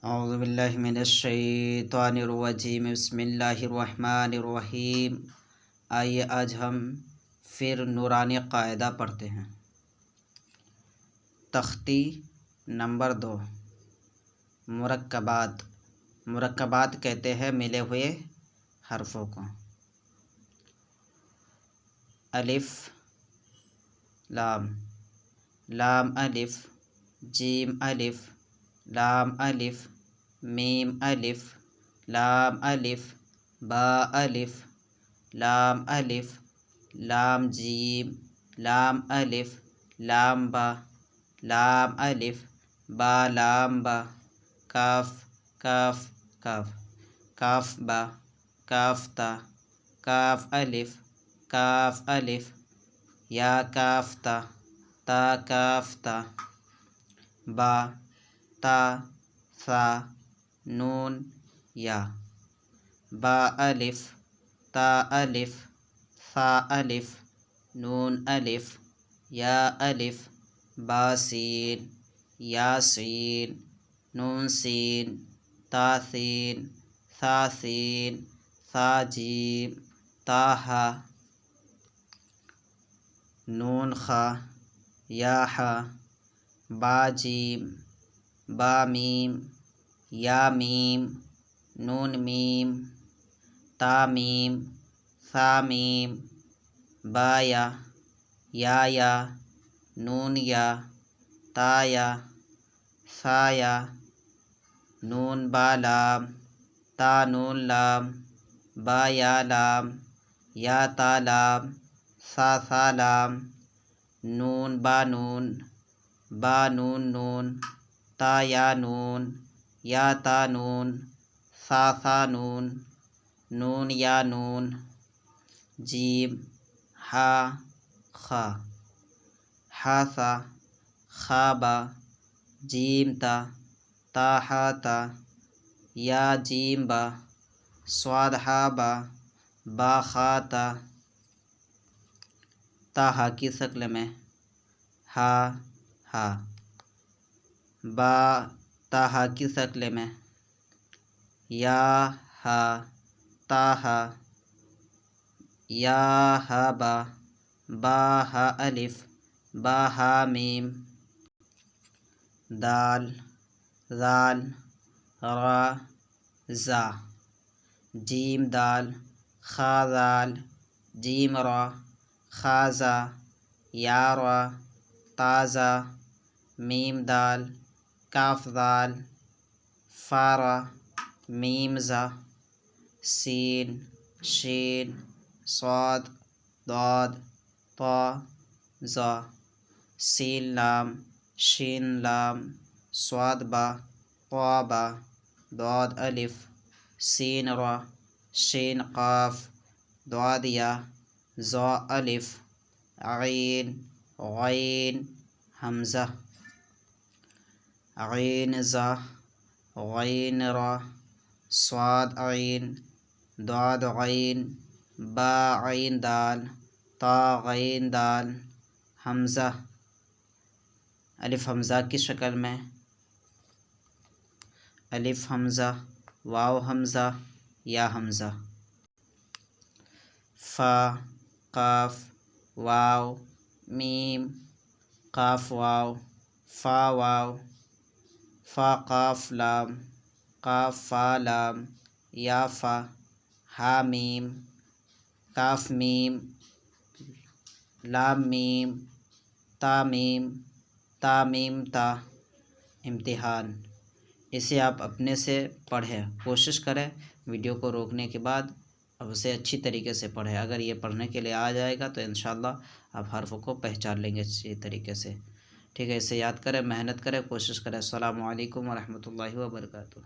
اعوذ باللہ من الشیطان الرجیم، بسم اللہ الرحمن الرحیم۔ آئیے آج ہم پھر نورانی قاعدہ پڑھتے ہیں۔ تختی نمبر 2، مرکبات۔ مرکبات کہتے ہیں ملے ہوئے حرفوں کو۔ الف لام، لام الف، جیم الف، لام الف، میم الف، لام الف، با الف، لام الف، لام جیم، لام الف، لام با، لام الف، با لام با، کاف کاف کاف، کاف با، کاف تا، کاف الف، کاف الف، یا کاف تا کاف تا، با تا ثا نون یا، با الف، تا الف، ثا الف، نون الف، یا الف، با سین، یا سین، نون سین، تا سین، ثا سین، ثا جیم، تا ہا، نون خا، یا ہا، با جیم، با میم، یا میم، نون میم، تا میم، ثا میم، با یا، نون یا، تا یا، ثا یا، نون با لام، تا نون لام، با یا لام، یا تا لام، ثا لام، نون با نون، با نون نون، تا یا نون، یا تا نون، ثا نون، نون یا نون، جیم ہا خا، ہا ثا، خا با، جیم تا ہا تا، یا جیم با، صاد ہا با خا تا ہا کی شکل میں، ہا ہا، با تا ہا کی شکل میں، یا ہا تا ہا، یا ہا با ہا الف، با ہا میم، دال ذال را زا، جیم دال، خا ذال، جیم را، خا زا، یا را، تا زا، میم دال، کاف دال، فا را، میم زا، سین شین، صاد ضاد، طا زا، سین لام، شین لام، صاد با، طا با، ضاد الف، سین را، شین قاف، ضاد یا، زا الف، عین غین حمزہ، عین زا، غین را، صاد عین، ضاد غین، با عین دال، تا غین دال، حمزہ الف حمزہ کی شکل میں، الف حمزہ، واو حمزہ، یا حمزہ، فا قاف، واو میم، قاف واو، فا واو، فا قاف لام، قاف فا لام، یا فا، ہا میم، کاف میم، لام میم، تا میم، تا میم تا۔ امتحان، اسے آپ اپنے سے پڑھیں، کوشش کریں ویڈیو کو روکنے کے بعد اب اسے اچھی طریقے سے پڑھیں۔ اگر یہ پڑھنے کے لیے آ جائے گا تو انشاءاللہ آپ حرف کو پہچان لیں گے اچھی طریقے سے۔ ٹھیک ہے، اسے یاد کریں، محنت کریں، کوشش کریں۔ السلام علیکم ورحمۃ اللہ وبرکاتہ۔